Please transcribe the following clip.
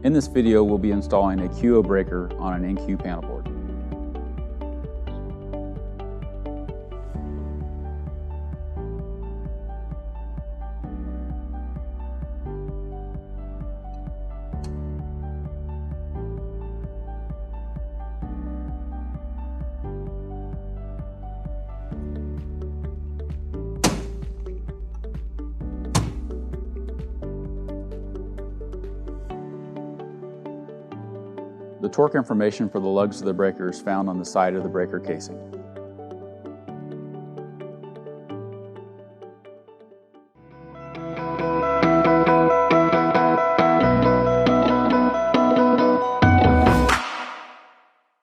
In this video, we'll be installing a QO breaker on an NQ panel board. The torque information for the lugs of the breaker is found on the side of the breaker casing.